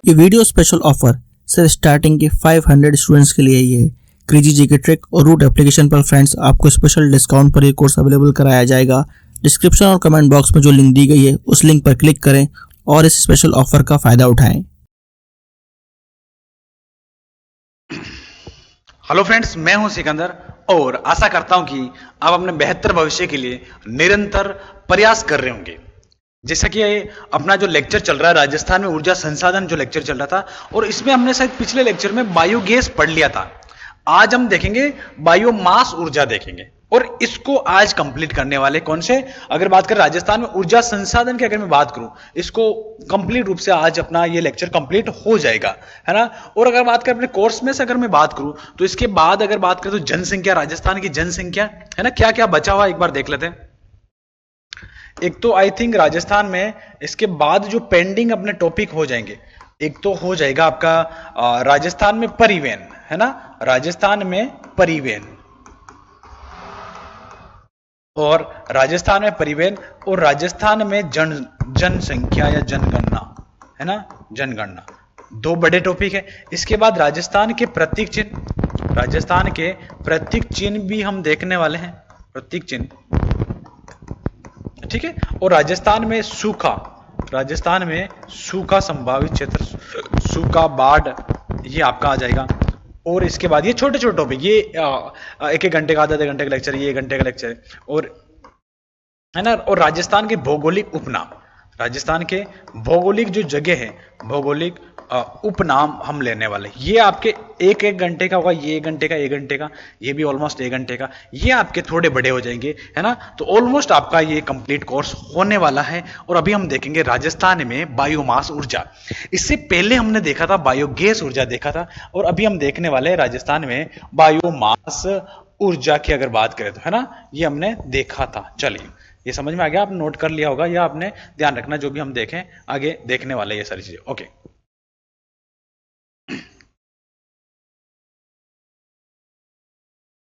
ये video special offer सिर्फ starting के 500 स्टूडेंट्स के लिए ही है। क्रेजी जीके ट्रिक और रूट एप्लीकेशन पर फ्रेंड्स आपको स्पेशल डिस्काउंट पर ये कोर्स अवेलेबल कराया जाएगा। डिस्क्रिप्शन और कमेंट बॉक्स में जो लिंक दी गई है उस लिंक पर क्लिक करें और इस स्पेशल ऑफर का फायदा उठाएं। हेलो फ्रेंड्स, मैं हूं सिकंदर और आशा करता हूं कि आप अपने बेहतर भविष्य के लिए निरंतर प्रयास कर रहे होंगे। जैसा कि अपना जो लेक्चर चल रहा है राजस्थान में ऊर्जा संसाधन जो लेक्चर चल रहा था, और इसमें हमने शायद पिछले लेक्चर में बायोगैस पढ़ लिया था। आज हम देखेंगे बायोमास ऊर्जा देखेंगे और इसको आज कंप्लीट करने वाले कौन से, अगर बात करें राजस्थान में ऊर्जा संसाधन की, अगर मैं बात करूं इसको कंप्लीट रूप से आज अपना ये लेक्चर कंप्लीट हो जाएगा, है ना। और अगर बात करें अपने कोर्स में से अगर मैं बात करूं तो इसके बाद अगर बात करें तो जनसंख्या, राजस्थान की जनसंख्या, है ना, क्या क्या बचा हुआ एक बार देख लेते हैं। एक तो आई थिंक राजस्थान में इसके बाद जो पेंडिंग अपने टॉपिक हो जाएंगे, एक तो हो जाएगा आपका राजस्थान में परिवहन, है ना, राजस्थान में परिवहन और राजस्थान में परिवहन और राजस्थान में जनसंख्या या जनगणना, है ना, जनगणना, दो बड़े टॉपिक है। इसके बाद राजस्थान के प्रतीक चिन्ह, राजस्थान के प्रतीक चिन्ह भी हम देखने वाले हैं, प्रतीक चिन्ह, ठीक है। और राजस्थान में सूखा, राजस्थान में सूखा संभावित क्षेत्र, सूखा, बाढ़, ये आपका आ जाएगा। और इसके बाद ये छोटे छोटे टॉपिक, ये एक एक घंटे का, आधे घंटे का लेक्चर, ये 1 घंटे का लेक्चर है, और है ना। और राजस्थान के भौगोलिक उपनाम, राजस्थान के भौगोलिक जो जगह है, भौगोलिक उपनाम हम लेने वाले, ये आपके एक घंटे का होगा, ये 1 घंटे का, 1 घंटे का, ये भी ऑलमोस्ट 1 घंटे का, ये आपके थोड़े बड़े हो जाएंगे, है ना। तो ऑलमोस्ट आपका ये कंप्लीट कोर्स होने वाला है। और अभी हम देखेंगे राजस्थान में बायोमास ऊर्जा। इससे पहले हमने देखा था बायोगैस ऊर्जा देखा था, और अभी हम देखने वाले हैं राजस्थान में बायोमास ऊर्जा की अगर बात करें तो, है ना, ये हमने देखा था। चलिए, ये समझ में आ गया, आपने नोट कर लिया होगा, या आपने ध्यान रखना जो भी हम देखें आगे देखने वाले ये सारी चीजें। ओके,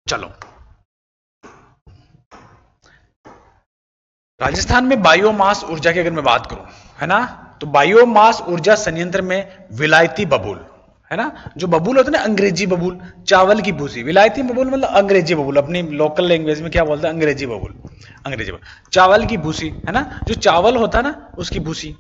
चलो, राजस्थान में बायोमास ऊर्जा की अगर मैं बात करूं, है ना, तो बायोमास ऊर्जा संयंत्र में विलायती बबूल, है ना, जो बबूल होता है ना, अंग्रेजी बबूल, चावल की भूसी, विलायती बबूल मतलब अंग्रेजी बबूल, अपनी लोकल लैंग्वेज में क्या बोलते हैं, अंग्रेजी बबूल, अंग्रेजी बबूल, चावल की भूसी, है ना, जो चावल होता है ना उसकी भूसी,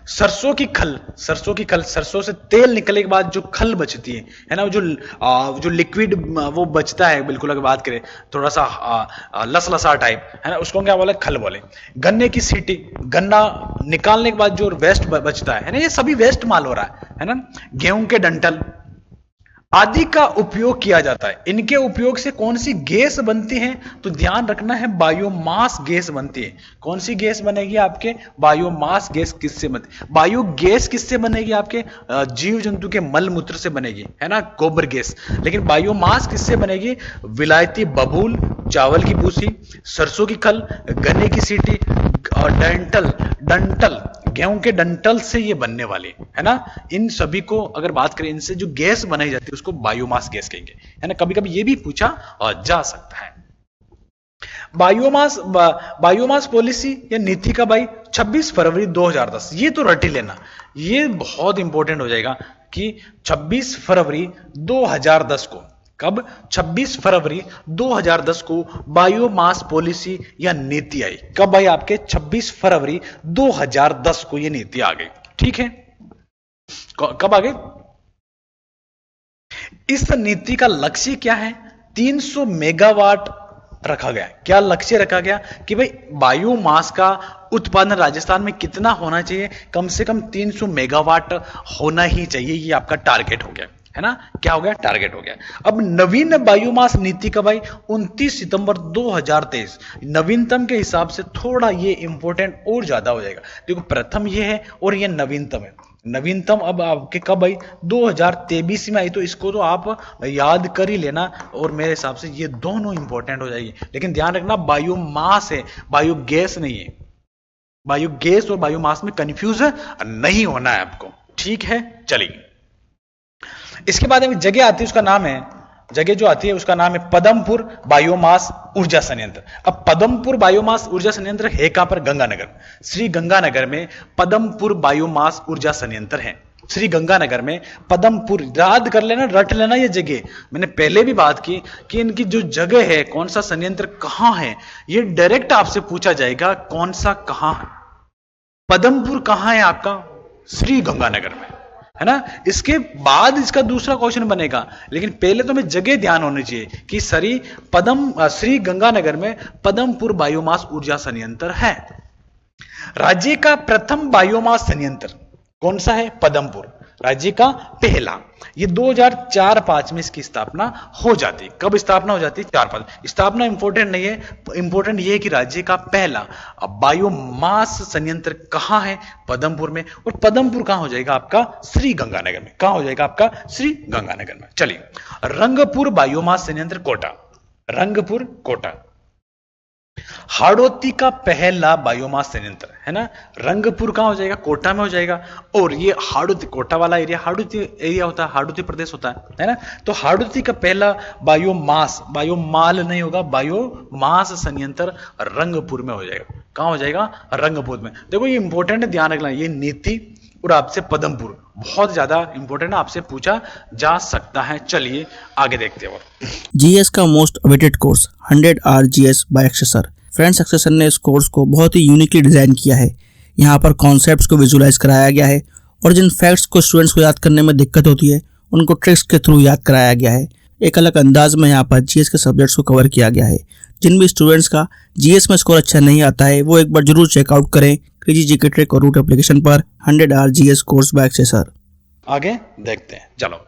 सरसों की खल, सरसों की खल, सरसों से तेल निकलने के बाद जो खल बचती है ना, जो लिक्विड वो बचता है, बिल्कुल अगर बात करें थोड़ा सा लसलसा टाइप, है ना, उसको क्या बोले, खल बोले। गन्ने की सीटी, गन्ना निकालने के बाद जो वेस्ट बचता है ना, ये सभी वेस्ट माल हो रहा है ना। गेहूं के डंठल आदि का उपयोग किया जाता है। इनके उपयोग से कौन सी गैस बनती है, तो ध्यान रखना है बायोमास गैस बनती है। कौन सी गैस बनेगी आपके, बायोमास गैस किससे बनती, बायोगैस किससे बनेगी, आपके जीव जंतु के मल मूत्र से बनेगी, है ना, गोबर गैस। लेकिन बायोमास किससे बनेगी, विलायती बबूल, चावल की भूसी, सरसों की खल, गन्ने की सीटी और डंटल, गेहूं के डंटल से ये बनने वाली, है ना। इन सभी को अगर बात करें, इनसे जो गैस बनाई जाती है उसको बायोमास गैस कहेंगे, है ना। कभी कभी ये भी पूछा जा सकता है। बायोमास पॉलिसी या नीति का भाई 26 फरवरी 2010, ये तो रटी लेना, ये बहुत इंपॉर्टेंट हो जाएगा कि 26 फरवरी 2010 को, कब, 26 फरवरी 2010 को बायोमास पॉलिसी या नीति आई। कब आई आपके, 26 फरवरी 2010 को ये नीति आ गई, ठीक है। कब आ गई, इस नीति का लक्ष्य क्या है, 300 मेगावाट रखा गया। क्या लक्ष्य रखा गया कि भाई बायोमास का उत्पादन राजस्थान में कितना होना चाहिए, कम से कम 300 मेगावाट होना ही चाहिए, ये आपका टारगेट हो गया, है ना। क्या हो गया, टारगेट हो गया। अब नवीन बायोमास नीति का भाई 29 सितंबर 2023, नवीनतम के हिसाब से थोड़ा ये इंपॉर्टेंट और ज्यादा हो जाएगा। देखो, प्रथम ये है और ये नवीनतम है। नवीनतम अब आपके कब आई, 2023 में आई, तो इसको तो आप याद कर ही लेना, और मेरे हिसाब से ये दोनों इंपॉर्टेंट हो जाएगी। लेकिन ध्यान रखना, बायोमास है, बायोगैस नहीं है। बायोगैस और बायोमास में कंफ्यूज नहीं होना है आपको, ठीक है। चलिए, इसके बाद में जगह आती है, उसका नाम है, जगह जो आती है उसका नाम है पदमपुर बायोमास ऊर्जा संयंत्र। अब पदमपुर बायोमास ऊर्जा संयंत्र है कहां पर, गंगानगर, श्री गंगानगर में पदमपुर बायोमास ऊर्जा संयंत्र है। श्री गंगानगर में पदमपुर, याद कर लेना, रट लेना ये जगह। मैंने पहले भी बात की कि इनकी जो जगह है, कौन सा संयंत्र कहां है, ये डायरेक्ट आपसे पूछा जाएगा कौन सा कहां है। पदमपुर कहां है आपका? श्री गंगानगर में, है ना। इसके बाद इसका दूसरा क्वेश्चन बनेगा, लेकिन पहले तो हमें जगह ध्यान होनी चाहिए कि श्री गंगानगर में पदमपुर बायोमास ऊर्जा संयंत्र है। राज्य का प्रथम बायोमास संयंत्र कौन सा है? पदमपुर, राज्य का पहला। ये 2004-05 में इसकी स्थापना हो जाती है। कब स्थापना हो जाती है? 4-5। स्थापना इंपॉर्टेंट नहीं है, इंपॉर्टेंट ये है कि राज्य का पहला बायोमास संयंत्र कहां है? पदमपुर में। और पदमपुर कहां हो जाएगा आपका? श्री गंगानगर में। कहां हो जाएगा आपका? श्री गंगानगर में। चलिए, रंगपुर बायोमास संयंत्र कोटा, रंगपुर कोटा। हाड़ौती का पहला बायोमास संयंत्र, है ना, रंगपुर कहां हो जाएगा? कोटा में हो जाएगा। और ये हाड़ौती, कोटा वाला एरिया हाड़ौती एरिया होता है, हाड़ौती प्रदेश होता है ना। तो हाड़ौती का पहला बायोमास, बायोमाल नहीं होगा, बायोमास संयंत्र रंगपुर में हो जाएगा। कहां हो जाएगा? रंगपुर में। देखो ये इंपॉर्टेंट है, ध्यान रखना, ये नीति और आपसे पदमपुर बहुत ज्यादा इंपॉर्टेंट है, आपसे पूछा जा सकता है। चलिए आगे देखते हैं। जीएस का most awaited course 100 hour GS by एक्सेसर। फ्रेंड्स, एक्सेसर ने इस कोर्स को बहुत ही यूनिकली डिजाइन किया है। यहाँ पर कॉन्सेप्ट्स को विजुलाइज कराया गया है और जिन फैक्ट्स को स्टूडेंट्स को याद करने में दिक्कत होती है उनको ट्रिक्स के थ्रू याद कराया गया है। एक अलग अंदाज में यहाँ पर जीएस के सब्जेक्ट्स को कवर किया गया है। जिन भी स्टूडेंट्स का जीएस में स्कोर अच्छा नहीं आता है वो एक बार जरूर चेकआउट करें क्रेजी जीके ट्रिक और रूट एप्लीकेशन पर 100 आवर जीएस कोर्स बाय एक्सेसर। आगे देखते हैं, चलो।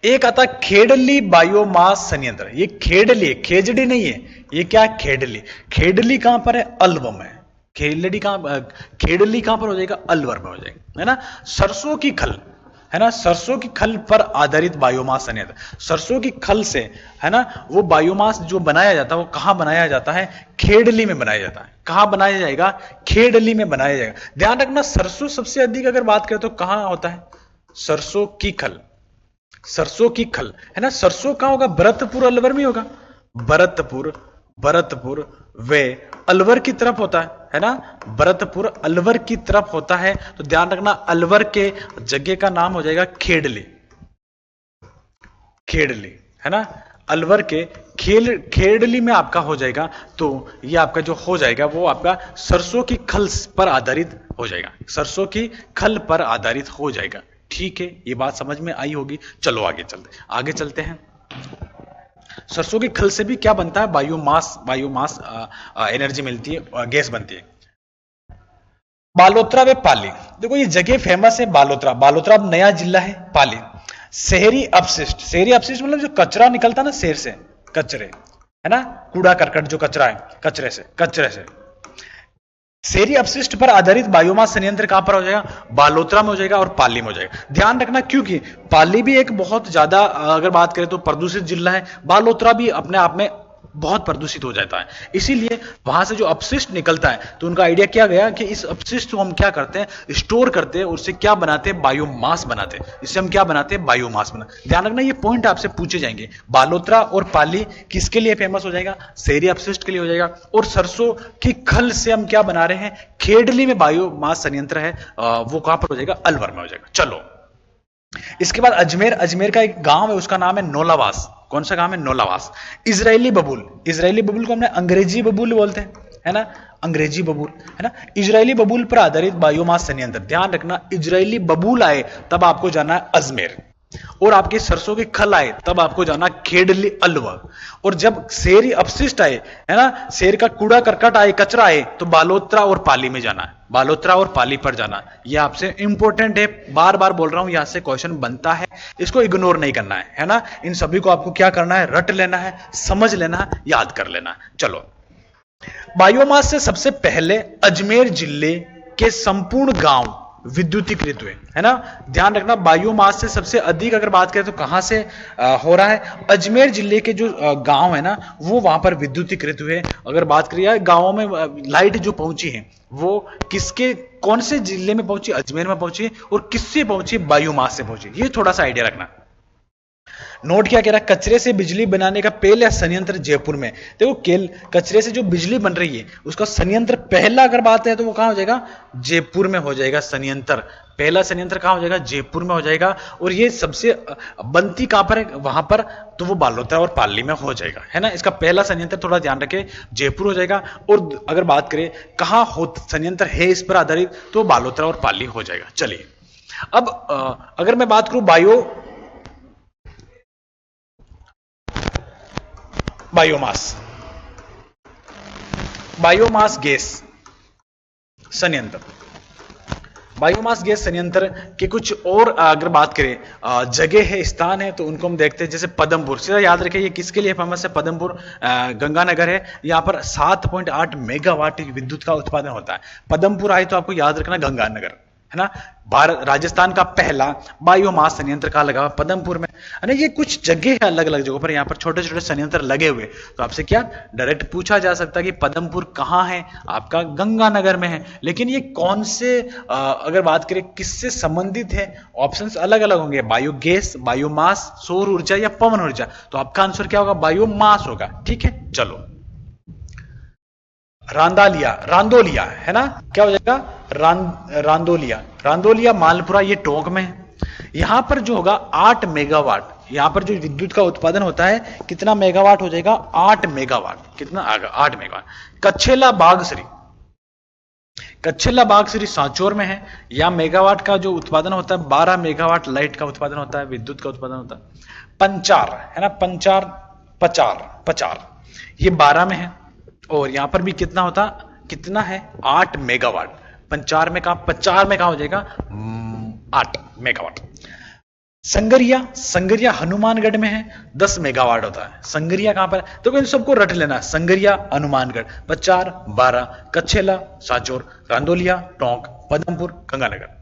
एक आता खेडली बायोमास संयंत्र। ये खेडली है, खेजड़ी नहीं है, ये क्या है? खेडली। खेडली कहां पर है? अलवर में। खेडली कहां पर हो जाएगा? अलवर में हो जाएगा, है ना। सरसों की खल, है ना, सरसों की खल पर आधारित बायोमास संयंत्र। सरसों की खल से, है ना, वो बायोमास जो बनाया जाता है वो कहां बनाया जाता है? खेडली में बनाया जाता है। कहां बनाया जाएगा? खेडली में बनाया जाएगा। ध्यान रखना, सरसों सबसे अधिक अगर बात करें तो कहां होता है? सरसों की खल, सरसों की खल, है ना। सरसों कहां होगा? भरतपुर अलवर में होगा। भरतपुर वे अलवर की तरफ होता है ना। भरतपुर अलवर की तरफ होता है, तो ध्यान रखना अलवर के जगह का नाम हो जाएगा खेडली। खेडली, है ना, अलवर के खेडली में आपका हो जाएगा। तो ये आपका जो हो जाएगा वो आपका सरसों की खल पर आधारित हो जाएगा। सरसों की खल पर आधारित हो जाएगा। ठीक है, ये बात समझ में आई होगी। चलो आगे चलते हैं। सरसों की खल से भी क्या बनता है? बायोमास एनर्जी मिलती है, गैस बनती है। बालोतरा व पाली, देखो ये जगह फेमस है। बालोतरा अब नया जिला है। पाली शहरी अपशिष्ट मतलब जो कचरा निकलता है ना शहर से, कचरे, है ना, कूड़ा करकट जो कचरा है, कचरे से शहरी अपशिष्ट पर आधारित बायोमास संयंत्र कहां पर हो जाएगा? बालोतरा में हो जाएगा और पाली में हो जाएगा। ध्यान रखना, क्योंकि पाली भी एक बहुत ज्यादा अगर बात करें तो प्रदूषित जिला है। बालोतरा भी अपने आप में बहुत प्रदूषित हो जाता है, इसीलिए वहां से जो अपशिष्ट निकलता है तो उनका आइडिया क्या गया कि इस अपशिष्ट को हम क्या करते हैं? स्टोर करते हैं, उससे क्या बनाते हैं? बायोमास बनाते हैं। इससे हम क्या बनाते हैं? बायोमास बनाते। ध्यान रखना, ये पॉइंट आपसे पूछे जाएंगे। बालोतरा और पाली किसके लिए फेमस हो जाएगा? शहरी अपशिष्ट के लिए हो जाएगा। और सरसों की खल से हम क्या बना रहे हैं? खेडली में बायोमास संयंत्र है, वो कहां पर हो जाएगा? अलवर में हो जाएगा। चलो, इसके बाद अजमेर का एक गांव है, उसका नाम है नौलावास। कौन सा गांव है? नौलावास। इजरायली बबूल को हमने अंग्रेजी बबूल बोलते हैं, है ना, अंग्रेजी बबूल, है ना। इजरायली बबूल पर आधारित बायोमास संयंत्र। ध्यान रखना, इजरायली बबूल आए तब आपको जाना है अजमेर, और आपकी सरसों की खल आए तब आपको जाना खेडली अलवर। और जब शहरी अपशिष्ट आए, है ना, शहर का कूड़ा करकट आए, कचरा आए, तो बालोतरा और पाली में जाना है। बालोतरा और पाली पर जाना, यह आपसे इंपॉर्टेंट है। बार बार बोल रहा हूं, यहां से क्वेश्चन बनता है, इसको इग्नोर नहीं करना है ना। इन सभी को आपको क्या करना है? रट लेना है, समझ लेना है, याद कर लेना है। चलो, बायोमास से सबसे पहले अजमेर जिले के संपूर्ण गांव विद्युतीकृत हुए, है ना। ध्यान रखना, बायोमास से सबसे अधिक अगर बात करें तो कहां से हो रहा है? अजमेर जिले के जो गांव है ना, वो वहां पर विद्युतीकृत हुए। अगर बात करिए गांवों में लाइट जो पहुंची है वो कौन से जिले में पहुंची? अजमेर में पहुंची। और किससे पहुंची? बायोमास से पहुंची। ये थोड़ा सा आइडिया रखना। नोट क्या कह रहा है, कचरे से बिजली बनाने का पहला संयंत्र जयपुर में। देखो कचरे से जो बिजली बन रही है उसका संयंत्र पहला अगर बात है तो वो कहां हो जाएगा, जयपुर में हो जाएगा संयंत्र। पहला संयंत्र कहां हो जाएगा, जयपुर में हो जाएगा। और ये सबसे बनती कहां पर है, वहां पर, तो वो बालोतरा और पाली में हो जाएगा, है ना। इसका पहला संयंत्र थोड़ा ध्यान रखें, जयपुर हो जाएगा। और अगर बात करें कहां हो संयंत्र है इस पर आधारित, तो बालोतरा और पाली हो जाएगा। चलिए अब अगर मैं बात करूं बायोमास गैस संयंत्र, बायोमास गैस संयंत्र के कुछ और अगर बात करें जगह है, स्थान है, तो उनको हम देखते हैं। जैसे पदमपुर, सीधा याद रखिए ये किसके लिए फेमस है, पदमपुर गंगानगर है। यहाँ पर 7.8 मेगावाट विद्युत का उत्पादन होता है। पदमपुर आए तो आपको याद रखना गंगानगर, है ना। भारत राजस्थान का पहला बायोमास संयंत्र कहां लगा, पदमपुर में, है ना। ये कुछ जगह है अलग अलग जगहों पर, यहाँ पर छोटे छोटे संयंत्र लगे हुए। तो आपसे क्या डायरेक्ट पूछा जा सकता है कि पदमपुर कहां है, आपका गंगानगर में है। लेकिन ये कौन से अगर बात करें किससे संबंधित है, ऑप्शंस अलग अलग होंगे, बायोगैस, बायोमास, सौर ऊर्जा या पवन ऊर्जा। तो आपका आंसर क्या होगा, बायोमास होगा। ठीक है, चलो रांदोलिया, है ना, क्या हो जाएगा, रांदोलिया मालपुरा, ये टोंक में है। यहां पर जो होगा 8 मेगावाट, यहां पर जो विद्युत का उत्पादन होता है कितना मेगावाट हो जाएगा, 8 मेगावाट। कितना आएगा, 8 मेगावाट। कच्छेला बागसरी सांचौर में है। यहां मेगावाट का जो उत्पादन होता है 12 मेगावाट लाइट का उत्पादन होता है, विद्युत का उत्पादन होता है। पंचार, है ना, पचार ये 12 में है। और यहां पर भी कितना है, 8 मेगावाट। पंचार में कहां हो जाएगा, 8 मेगावाट। संगरिया हनुमानगढ़ में है, 10 मेगावाट होता है। संगरिया कहां पर, तो इन सबको रट लेना, संगरिया हनुमानगढ़, पचार 12, कच्छेला सांचौर, रांदोलिया टोंक, पदमपुर गंगानगर।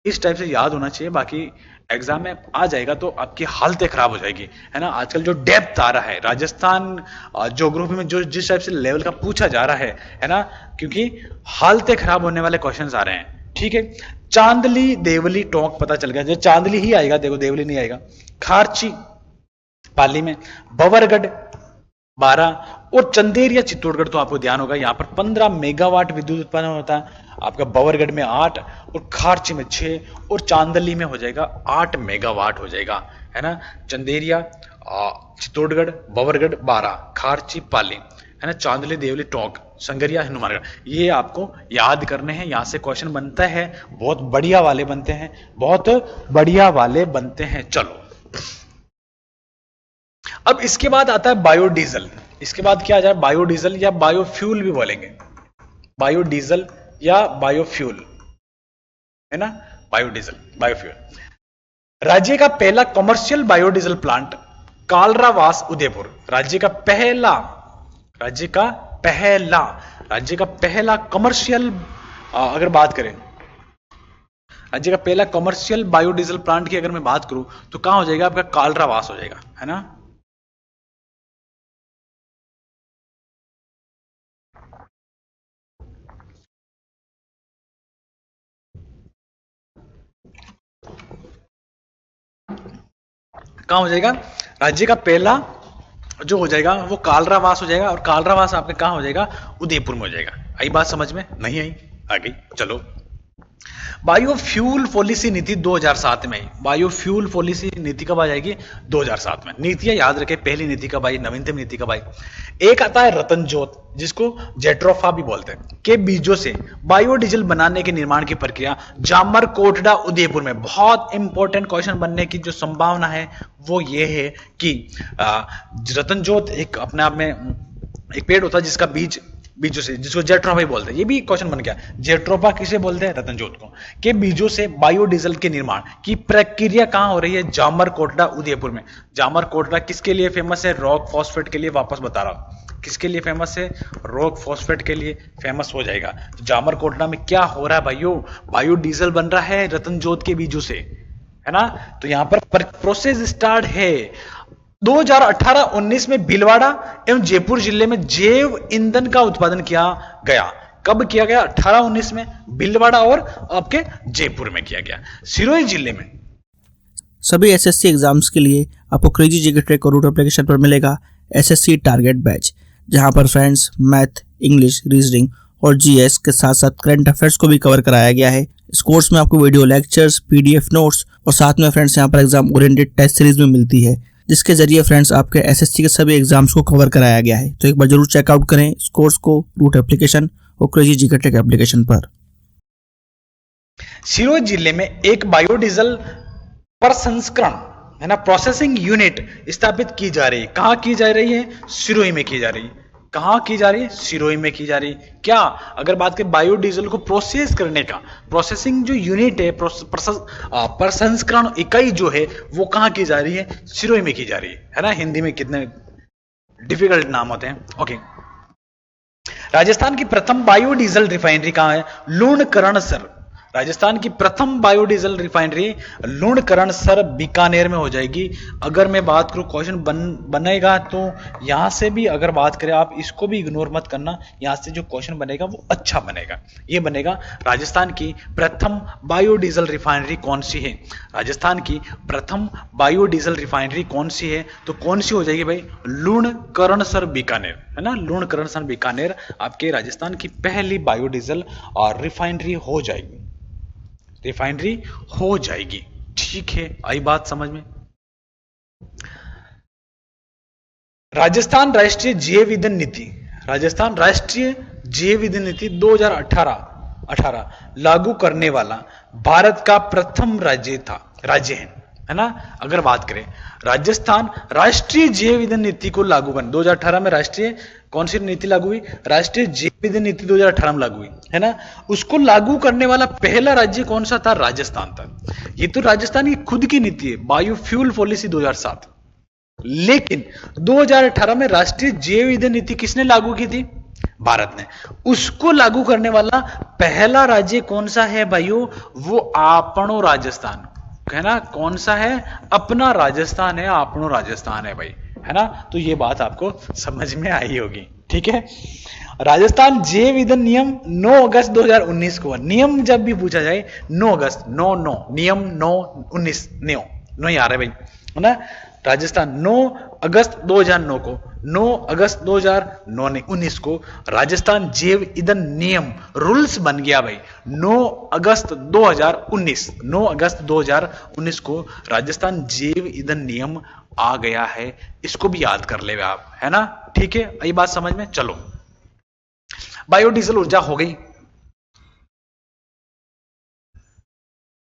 इस टाइप से याद होना चाहिए, बाकी एग्जाम में आ जाएगा तो आपकी हालतें खराब हो जाएगी, है ना। आजकल जो डेप्थ आ रहा है राजस्थान ज्योग्राफी में, जो जिस टाइप से लेवल का पूछा जा रहा है ना, क्योंकि हालतें खराब होने वाले क्वेश्चंस आ रहे हैं। ठीक है, चांदली देवली टोंक पता चल गया, जो चांदली ही आएगा, देखो देवली नहीं आएगा। खारची पाली में, बवरगढ़ 12 और चंदेरिया चित्तौड़गढ़, तो आपको ध्यान होगा यहां पर 15 मेगावाट विद्युत उत्पादन होता है। आपका बवरगढ़ में 8 और खारची में 6 और चांदली में हो जाएगा 8 मेगावाट हो जाएगा, है ना। चंदेरिया चित्तौड़गढ़, बवरगढ़ 12, खारची पाली, है ना, चांदली देवली टोंक, संगरिया हनुमानगढ़, ये आपको याद करने हैं। यहां से क्वेश्चन बनता है, बहुत बढ़िया वाले बनते हैं। चलो अब इसके बाद आता है बायोडीजल। इसके बाद क्या आ जाए, बायोडीजल या बायोफ्यूल भी बोलेंगे, बायोडीजल या बायोफ्यूल, है ना, बायोफ्यूल। राज्य का पहला कमर्शियल बायोडीजल प्लांट कालरावास उदयपुर, राज्य का पहला कमर्शियल, अगर बात करें राज्य का पहला कमर्शियल बायोडीजल प्लांट की अगर मैं बात करूं तो कहां हो जाएगा, आपका कालरावास हो जाएगा, है ना। कहां हो जाएगा, राज्य का पहला जो हो जाएगा वो कालरावास हो जाएगा। और कालरावास आपका कहां हो जाएगा, उदयपुर में हो जाएगा। आई बात समझ में, नहीं आई, आ गई। चलो बायोफ्यूल पॉलिसी नीति 2007 में, बायोफ्यूल पॉलिसी नीति कब आ जाएगी, 2007 में। नीतियां याद रखें, पहली नीति कब आई, नवीनतम नीति कब आई। एक आता है रतनजोत, जिसको जेट्रोफा भी बोलते हैं, के बीजों से बायोडीजल बनाने के निर्माण की प्रक्रिया जामर कोटड़ा उदयपुर में। बहुत इंपॉर्टेंट क्वेश्चन बनने की जो संभावना है वो ये है कि रतनजोत एक अपने आप में एक पेड़ होता है जिसका बीजों से, जिसको जेट्रोफा भी बोलते हैं। ये भी क्वेश्चन बन गया, जेट्रोफा किसे बोलते हैं, रतनजोत को। के बीजों से बायोडीजल के निर्माण की प्रक्रिया कहां हो रही है, जामर कोटड़ा उदयपुर में। जामर कोटड़ा किसके लिए फेमस है, रॉक फॉस्फेट के लिए। वापस बता रहा हूं किसके लिए फेमस है, रॉक फॉस्फेट के लिए फेमस हो जाएगा। तो जामर कोटड़ा में क्या हो रहा है भाइयों, बायोडीजल बन रहा है रतनजोत के बीजों से, है ना। तो यहां पर प्रोसेस स्टार्ट है। 2018-19 में भीलवाड़ा एवं जयपुर जिले में जैव ईंधन का उत्पादन किया गया। कब किया गया, 18-19 में भीलवाड़ा और आपके जयपुर में किया गया। सिरोही जिले में सभी एसएससी एग्जाम्स के लिए आपको क्रेजी जीके ट्रैक और रूट एप्लीकेशन पर मिलेगा एसएससी टारगेट बैच, जहां पर फ्रेंड्स मैथ, इंग्लिश, रीजनिंग और जीएस के साथ साथ करंट अफेयर्स को भी कवर कराया गया है। इस कोर्स में आपको वीडियो लेक्चर्स, पीडीएफ नोट्स और साथ में फ्रेंड्स यहाँ पर एग्जाम ओरिएंटेड टेस्ट सीरीज में मिलती है, जिसके जरिए फ्रेंड्स आपके एसएससी के सभी एग्जाम्स को कवर कराया गया है। तो एक बार जरूर चेकआउट करें इस कोर्स को रूट एप्लीकेशन और क्रेजी जीके ट्रैक एप्लीकेशन पर। सिरोही जिले में एक बायोडीजल प्रसंस्करण है ना प्रोसेसिंग यूनिट स्थापित की जा रही है। कहां की जा रही है? सिरोही में की जा रही है। कहां की जा रही है? सिरोही में की जा रही है। क्या अगर बात करें बायोडीजल को प्रोसेस करने का, प्रोसेसिंग जो यूनिट है, प्रसंस्करण इकाई जो है वो कहां की जा रही है? सिरोही में की जा रही है ना। हिंदी में कितने डिफिकल्ट नाम होते हैं। ओके, राजस्थान की प्रथम बायोडीजल रिफाइनरी कहां है? लूणकरणसर। राजस्थान की प्रथम बायोडीजल रिफाइनरी लूणकरणसर बीकानेर में हो जाएगी। अगर मैं बात करूं क्वेश्चन बनेगा तो यहां से भी अगर बात करें, आप इसको भी इग्नोर मत करना, यहां से जो क्वेश्चन बनेगा वो अच्छा बनेगा। ये बनेगा राजस्थान की प्रथम बायोडीजल रिफाइनरी कौन सी है? राजस्थान की प्रथम बायोडीजल रिफाइनरी कौन सी है? तो कौन सी हो जाएगी भाई? लूणकरणसर बीकानेर, है ना। लूणकरणसर बीकानेर आपके राजस्थान की पहली बायोडीजल और रिफाइनरी हो जाएगी, रिफाइनरी हो जाएगी। ठीक है, आई बात समझ में। राजस्थान राष्ट्रीय जैव ईंधन नीति, राजस्थान राष्ट्रीय जैव ईंधन नीति 2018 लागू करने वाला भारत का प्रथम राज्य है ना। अगर बात करें राजस्थान राष्ट्रीय जैव ईंधन नीति को लागू करने 2018 में राष्ट्रीय कौन सी नीति लागू हुई? राष्ट्रीय जैव ईंधन नीति 2018 में लागू हुई, है ना। उसको लागू करने वाला पहला राज्य कौन सा था? राजस्थान था। ये तो राजस्थान की खुद की नीति है, बायोफ्यूल पॉलिसी 2007। लेकिन 2018 में राष्ट्रीय जैव ईंधन नीति किसने लागू की थी? भारत ने। उसको लागू करने वाला पहला राज्य कौन सा है भाइयों? वो आपनो राजस्थान है ना। कौन सा है? अपना राजस्थान है, आपनो राजस्थान है भाई, है ना। तो ये बात आपको समझ में आई होगी। ठीक है, राजस्थान जैव ईंधन नियम 9 अगस्त 2019 को, नियम जब भी पूछा जाए 9 अगस्त 9 नियम 9/19 9 ही आ रहा है भाई, है ना। राजस्थान 9 अगस्त 2009 को, 9 अगस्त 2019 को राजस्थान जैव ईंधन नियम रूल्स बन गया भाई। 9 अगस्त 2019 को राजस्थान जैव ईंधन नियम आ गया है। इसको भी याद कर ले आप, है ना। ठीक है, ये बात समझ में। चलो, बायोडीजल ऊर्जा हो गई।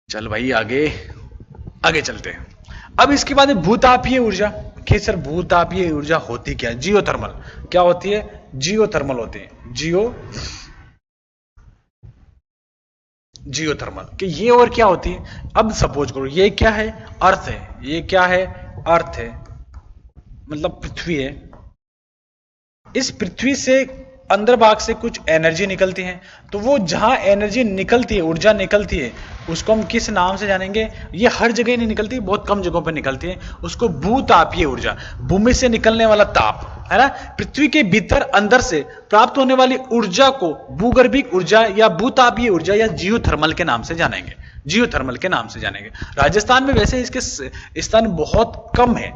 चल भाई आगे चलते हैं। अब इसके बाद भूतापीय ऊर्जा कि सर भूतापीय ऊर्जा होती क्या? जियोथर्मल। क्या होती है? जियोथर्मल होती है। जियोथर्मल कि ये और क्या होती है? अब सपोज करो ये क्या है? अर्थ है। ये क्या है? अर्थ है, मतलब पृथ्वी है। इस पृथ्वी से अंदर भाग से कुछ एनर्जी निकलती है, तो वो जहां एनर्जी निकलती है, ऊर्जा निकलती है, उसको हम किस नाम से जानेंगे? ये हर जगह नहीं निकलती, बहुत कम जगहों पर निकलती है। उसको भूतापीय ऊर्जा, भूमि से निकलने वाला ताप, है ना। पृथ्वी के भीतर अंदर से प्राप्त होने वाली ऊर्जा को भूगर्भिक ऊर्जा या भूतापीय ऊर्जा या जियोथर्मल के नाम से जानेंगे। जियोथर्मल के नाम से जानेंगे। राजस्थान में वैसे इसके स्थान बहुत कम है,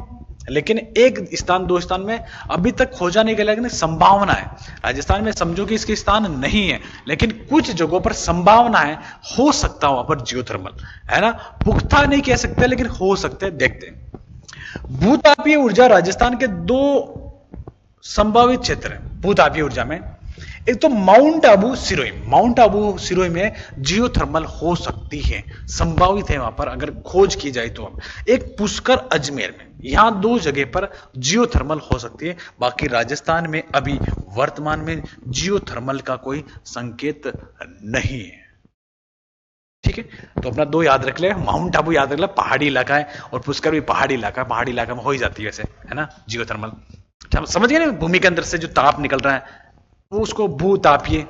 लेकिन एक स्थान, दो स्थान में अभी तक खोजा नहीं गया, लेकिन संभावना है। राजस्थान में समझो कि इसके स्थान नहीं है, लेकिन कुछ जगहों पर संभावना है, हो सकता वहां पर जियोथर्मल, है ना। पुख्ता नहीं कह सकते, लेकिन हो सकते, देखते हैं। भूतापीय ऊर्जा राजस्थान के 2 संभावित क्षेत्र हैं भूतापीय ऊर्जा में। एक तो माउंट आबू सिरोही, माउंट आबू सिरोही में जियोथर्मल हो सकती है, संभावित है वहां पर अगर खोज की जाए तो। एक पुष्कर अजमेर में, यहां 2 जगह पर जियोथर्मल हो सकती है। बाकी राजस्थान में अभी वर्तमान में जियोथर्मल का कोई संकेत नहीं है। ठीक है, तो अपना 2 याद रख ले, माउंट आबू याद रख ले, पहाड़ी इलाका है, और पुष्कर भी पहाड़ी इलाका है। पहाड़ी इलाका में हो ही जाती है वैसे, है ना, जियोथर्मल। समझ गए ना, भूमि के अंदर से जो ताप निकल रहा है वो उसको भूतापीय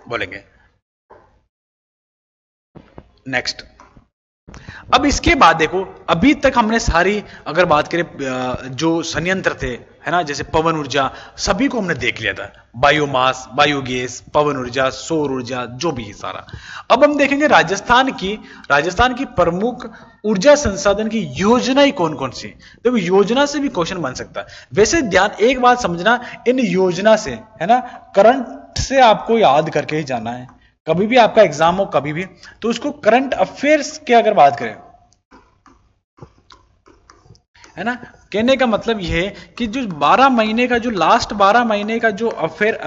बोलेंगे। नेक्स्ट, अब इसके बाद देखो, अभी तक हमने सारी अगर बात करें जो संयंत्र थे, है ना, जैसे पवन ऊर्जा, सभी को हमने देख लिया था, बायोमास, बायोगैस, पवन ऊर्जा, सौर ऊर्जा, जो भी है सारा। अब हम देखेंगे राजस्थान की प्रमुख ऊर्जा संसाधन की योजनाएं कौन कौन सी। देखो योजना से भी क्वेश्चन बन सकता है। वैसे ध्यान एक बात समझना, इन योजना से, है ना, करंट से आपको याद करके ही जाना है। कभी भी आपका एग्जाम हो, कभी भी, तो उसको करंट अफेयर्स की अगर बात करें, है ना, कहने का मतलब यह है कि जो 12 महीने का, जो लास्ट 12 महीने का जो अफेयर,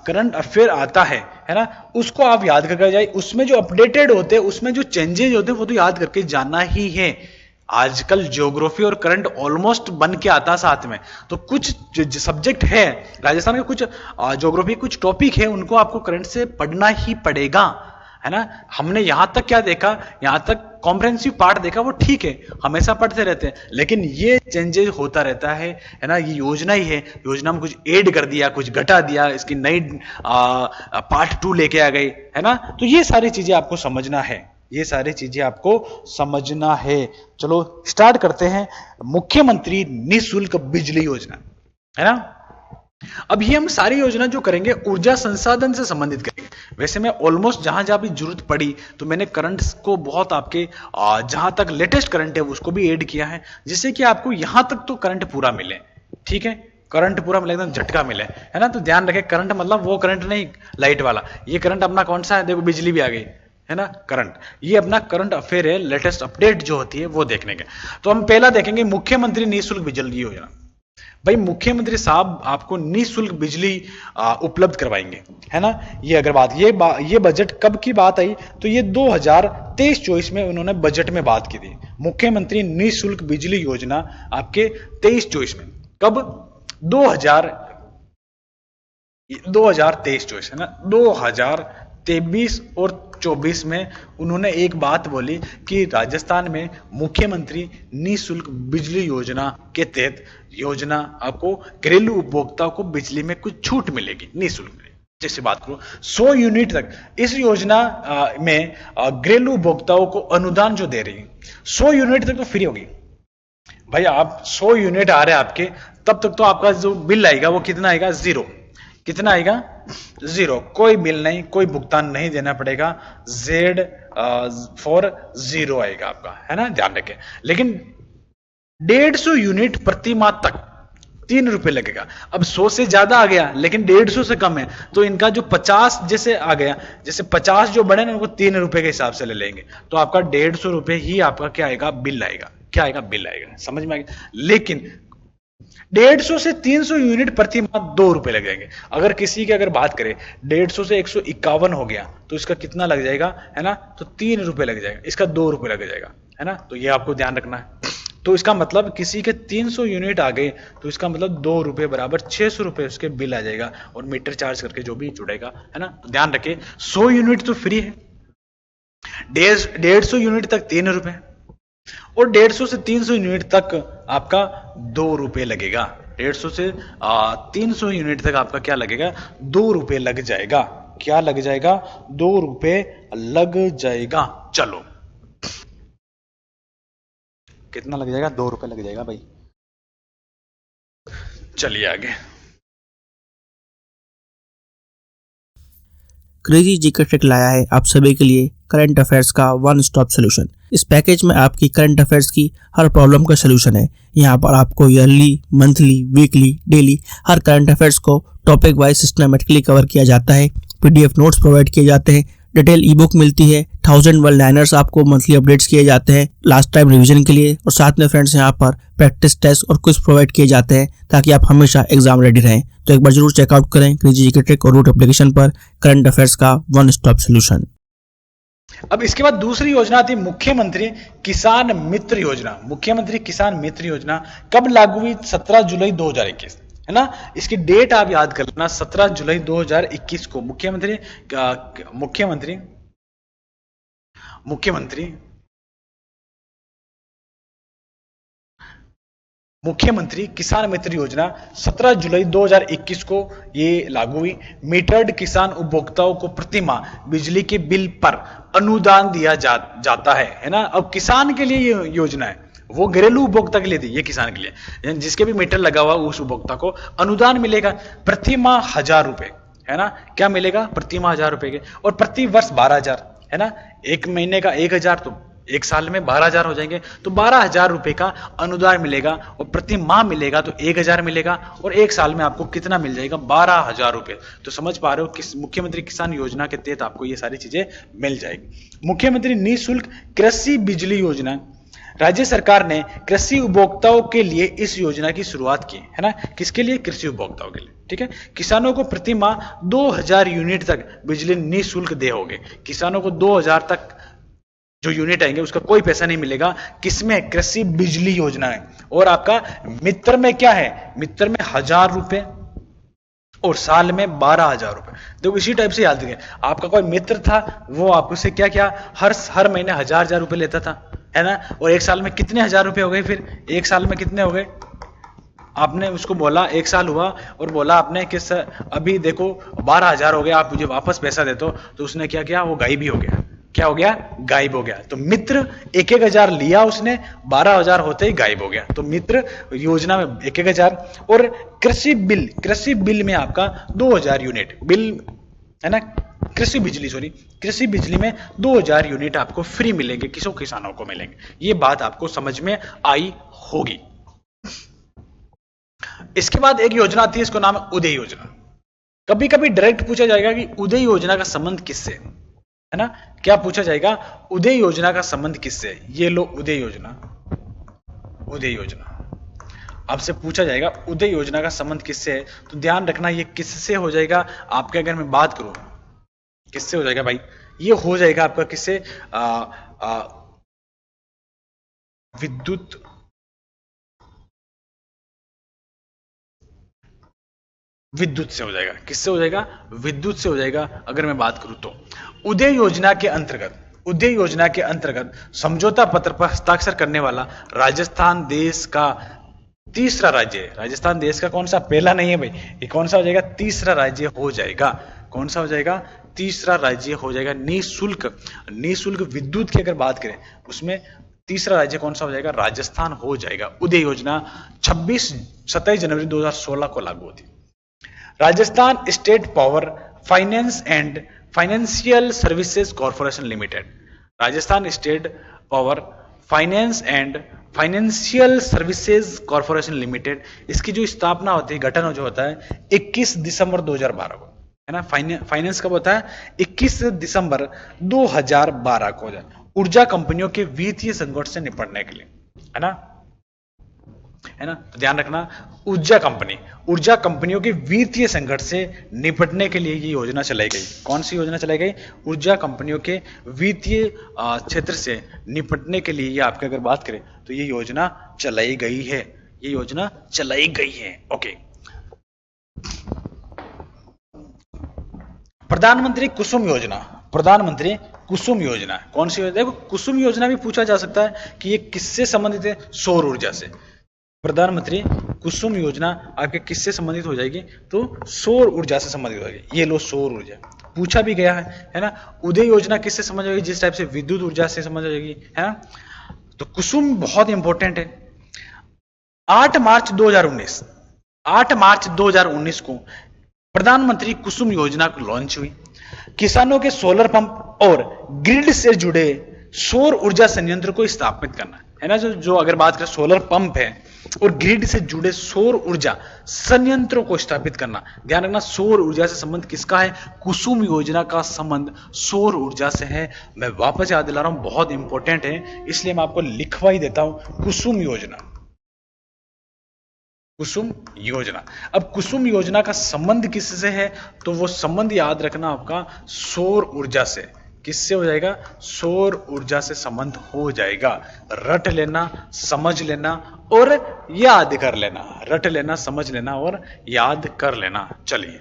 करंट अफेयर आता है ना, उसको आप याद करके जाइए। उसमें जो अपडेटेड होते हैं, उसमें जो चेंजेस होते हैं, वो तो याद करके जाना ही है। आजकल ज्योग्राफी और करंट ऑलमोस्ट बन के आता साथ में, तो कुछ सब्जेक्ट है राजस्थान के, कुछ ज्योग्राफी कुछ टॉपिक है, उनको आपको करंट से पढ़ना ही पड़ेगा, है ना। हमने यहां तक क्या देखा, यहां तक कॉम्प्रहेंसिव पार्ट देखा, वो ठीक है, हमेशा पढ़ते रहते हैं, लेकिन ये चेंजेस होता रहता है ना। ये योजना ही है, योजना में कुछ ऐड कर दिया, कुछ घटा दिया, इसकी नई पार्ट 2 लेके आ गई, है ना। तो ये सारी चीजें आपको समझना है, ये सारी चीजें आपको समझना है। चलो स्टार्ट करते हैं। मुख्यमंत्री निःशुल्क बिजली योजना, है ना। अब ये हम सारी योजना जो करेंगे ऊर्जा संसाधन से संबंधित करेंगे। वैसे मैं ऑलमोस्ट जहां जहां भी जरूरत पड़ी, तो मैंने करंट्स को बहुत आपके जहां तक लेटेस्ट करंट है उसको भी ऐड किया है, जिससे कि आपको यहां तक तो करंट पूरा मिले। ठीक है, करंट पूरा मिले, एकदम झटका मिले, है ना। तो ध्यान रखें, करंट मतलब वो करंट नहीं लाइट वाला, ये करंट अपना कौन सा है, देखो बिजली भी आ गई, है ना, करंट, ये अपना करंट अफेयर है, लेटेस्ट अपडेट जो होती है वो देखने के। तो हम पहला देखेंगे मुख्यमंत्री निःशुल्क बिजली योजना। भाई मुख्यमंत्री साहब आपको निःशुल्क बिजली उपलब्ध करवाएंगे, है ना। ये अगर ये बजट कब की बात आई, तो ये 2023-24 में उन्होंने बजट में बात की थी, मुख्यमंत्री निःशुल्क बिजली योजना आपके 23-24 में। कब? 2023-24, है ना। 2023 और 24 में उन्होंने एक बात बोली कि राजस्थान में मुख्यमंत्री निःशुल्क बिजली योजना के तहत योजना आपको घरेलू उपभोक्ताओं को बिजली में कुछ छूट मिलेगी निःशुल्क। जैसे बात करो 100 यूनिट तक, इस योजना में घरेलू उपभोक्ताओं को अनुदान जो दे रही है 100 यूनिट तक तो फ्री होगी। भाई आप 100 यूनिट आ रहे हैं आपके, तब तक तो आपका जो बिल आएगा वो कितना आएगा, जीरो। कितना आएगा, जीरो। कोई बिल नहीं, कोई भुगतान नहीं देना पड़ेगा, Z फॉर जीरो आएगा आपका, है ना, ध्यान रखें। लेकिन 150 यूनिट प्रति माह तक 3 रुपए लगेगा। अब 100 से ज्यादा आ गया लेकिन 150 से कम है, तो इनका जो 50 जैसे आ गया, जैसे 50 जो बड़े ना उनको 3 रुपए के हिसाब से ले लेंगे, तो आपका 150 रुपए ही आपका क्या आएगा, बिल आएगा। क्या आएगा, बिल आएगा। समझ में आएगा। लेकिन 150 से 300 यूनिट प्रति माह 2 रुपए लग जाएंगे। अगर किसी की अगर बात करें 150 से 151 हो गया, तो इसका कितना लग जाएगा, है ना, तो 3 रुपए लग जाएगा, इसका 2 रुपए लग जाएगा, है ना। तो ये आपको ध्यान रखना है। तो इसका मतलब किसी के 300 यूनिट आ गए, तो इसका मतलब 2 रुपए बराबर 600 रुपए उसके बिल आ जाएगा, और मीटर चार्ज करके जो भी जुड़ेगा, है ना। तो ध्यान रखें 100 यूनिट तो फ्री है, 150 यूनिट तक 3 रुपए, और 150 से 300 यूनिट तक आपका 2 रुपए लगेगा। 150 से 300 यूनिट तक आपका क्या लगेगा, 2 रुपए लग जाएगा। क्या लग जाएगा, 2 रुपए लग जाएगा। चलो कितना लग जाएगा, 2 रुपए लग जाएगा भाई। चलिए आगे। क्रेजी जीके ट्रिक लाया है आप सभी के लिए करंट अफेयर्स का वन स्टॉप सोल्यूशन। इस पैकेज में आपकी करंट अफेयर्स की हर प्रॉब्लम का सोल्यूशन है। यहाँ पर आपको ईयरली, मंथली, वीकली, डेली हर करंट अफेयर्स को टॉपिक वाइज सिस्टमेटिकली कवर किया जाता है। पीडीएफ नोट्स प्रोवाइड किए जाते हैं, डिटेल ई बुक मिलती है, 1000 वर्ड लाइनर्स आपको मंथली अपडेट्स किए जाते हैं लास्ट टाइम रिवीजन के लिए, और साथ में फ्रेंड्स यहाँ पर प्रैक्टिस टेस्ट और क्विज प्रोवाइड किए जाते हैं ताकि आप हमेशा एग्जाम रेडी रहें। तो एक बार जरूर चेकआउट करें क्रेजी जीके ट्रिक और रूट एप्लीकेशन पर करंट अफेयर्स का वन स्टॉप सोल्यूशन। अब इसके बाद दूसरी योजना थी मुख्यमंत्री किसान मित्र योजना। मुख्यमंत्री किसान मित्र योजना कब लागू हुई, 17 जुलाई 2021, है ना। इसकी डेट आप याद कर लेना, 17 जुलाई 2021 को मुख्यमंत्री मुख्यमंत्री किसान मित्र योजना 17 जुलाई 2021 को ये लागू हुई। मीटर्ड किसान उपभोक्ताओं को प्रति माह बिजली के बिल पर अनुदान दिया जाता है ना। अब किसान के लिए ये योजना है, वो घरेलू उपभोक्ता के लिए थी, ये किसान के लिए, जिसके भी मीटर लगा हुआ उस उपभोक्ता को अनुदान मिलेगा प्रति माह 1000 रुपए, है ना। क्या मिलेगा? प्रति माह 1000 रुपए के, और प्रति वर्ष 12,000, है ना। एक महीने का 1000 तो एक साल में 12,000 हो जाएंगे, तो 12,000 रुपए का अनुदान मिलेगा, और प्रति माह मिलेगा तो 1,000 मिलेगा, और एक साल में आपको कितना मिल जाएगा? 12,000 रुपए। तो समझ पा रहे हो किस मुख्यमंत्री किसान योजना के तहत आपको ये सारी चीजें मिल जाएगी। मुख्यमंत्री निःशुल्क कृषि बिजली योजना, राज्य सरकार ने कृषि उपभोक्ताओं के लिए इस योजना की शुरुआत की, है ना। किसके लिए? कृषि उपभोक्ताओं के लिए, ठीक है। किसानों को प्रति माह 2000 यूनिट तक बिजली निःशुल्क दे होगे। किसानों को 2000 तक जो यूनिट आएंगे उसका कोई पैसा नहीं मिलेगा। किसमें? कृषि बिजली योजना है। और आपका मित्र में क्या है? मित्र में 1000 रुपए और साल में 12,000 रुपए। देखो इसी टाइप से याद रखें, आपका कोई मित्र था, वो आपसे क्या क्या हर महीने 1000 रुपए लेता था, है ना। और एक साल में कितने 1000 रुपए हो गए? फिर एक साल में कितने हो गए? आपने उसको बोला, एक साल हुआ और बोला आपने कि सर अभी देखो 12,000 हो गया, आप मुझे वापस पैसा दे दो, तो उसने क्या किया? वो गायब ही हो गया। क्या हो गया? गायब हो गया। तो मित्र 1,000 लिया उसने, 12,000 होते ही गायब हो गया। तो मित्र योजना में 1,000, और कृषि बिल में आपका 2000 यूनिट बिल, है ना। कृषि बिजली में 2000 यूनिट आपको फ्री मिलेंगे, किसानों को मिलेंगे। ये बात आपको समझ में आई होगी। इसके बाद एक योजना आती है, इसको नाम है उदय योजना। कभी कभी डायरेक्ट पूछा जाएगा कि उदय योजना का संबंध किससे, है ना। क्या पूछा जाएगा? उदय योजना का संबंध किससे? ये लो उदय योजना आपसे पूछा जाएगा उदय योजना का संबंध किससे है। तो ध्यान रखना ये किससे हो जाएगा। आपके अगर मैं बात करूं किससे हो जाएगा भाई, ये हो जाएगा आपका किससे? विद्युत से हो जाएगा। किससे हो जाएगा? विद्युत से हो जाएगा। अगर मैं बात करूं तो उदय योजना के अंतर्गत समझौता पत्र पर हस्ताक्षर करने वाला राजस्थान देश का तीसरा राज्य है। राजस्थान देश का कौन सा? पहला नहीं है भाई, ये कौन सा हो जाएगा? तीसरा राज्य हो जाएगा। कौन सा हो जाएगा? तीसरा राज्य हो जाएगा। निःशुल्क विद्युत की अगर बात करें उसमें तीसरा राज्य कौन सा हो जाएगा? राजस्थान हो जाएगा। उदय योजना 27 जनवरी 2016 को लागू होती है। Rajasthan state power finance and financial services corporation limited, Rajasthan state power finance and financial services corporation limited, इसकी जो स्थापना होती है, गठन जो होता है 21 दिसंबर 2012 को, है ना। फाइनेंस कब होता है? 21 दिसंबर 2012 को हो जाए। ऊर्जा कंपनियों के वित्तीय संकट से निपटने के लिए, है ना। तो ध्यान रखना, ऊर्जा कंपनियों के वित्तीय संकट से निपटने के लिए ये योजना चलाई गई। कौन सी योजना चलाई गई? ऊर्जा कंपनियों के वित्तीय क्षेत्र से निपटने के लिए, ये आपके अगर बात करें तो ये योजना चलाई गई है। ओके। प्रधानमंत्री कुसुम योजना कौन सी योजना? देखो कुसुम योजना भी पूछा जा सकता है कि ये किससे संबंधित है? सौर ऊर्जा से। प्रधानमंत्री कुसुम योजना आपके किससे संबंधित हो जाएगी? तो सौर ऊर्जा से संबंधित हो जाएगी। ये लो सौर ऊर्जा पूछा भी गया है ना। उदय योजना किससे संबंध होगी? जिस टाइप से विद्युत ऊर्जा से संबंध हो जाएगी, है ना। तो कुसुम बहुत इंपॉर्टेंट है। 8 मार्च 2019 को प्रधानमंत्री कुसुम योजना लॉन्च हुई। किसानों के सोलर पंप और ग्रिड से जुड़े सौर ऊर्जा संयंत्र को स्थापित करना, है ना। जो अगर बात करें सोलर पंप है और ग्रिड से जुड़े सौर ऊर्जा संयंत्रों को स्थापित करना। ध्यान रखना, सौर ऊर्जा से संबंध किसका है? कुसुम योजना का संबंध सौर ऊर्जा से है। मैं वापस याद दिला रहा हूं, बहुत इंपॉर्टेंट है, इसलिए मैं आपको लिखवा ही देता हूं। कुसुम योजना। अब कुसुम योजना का संबंध किससे है? तो वो संबंध याद रखना आपका सौर ऊर्जा से। किससे हो जाएगा? सौर ऊर्जा से संबंध हो जाएगा। रट लेना, समझ लेना और याद कर लेना। चलिए,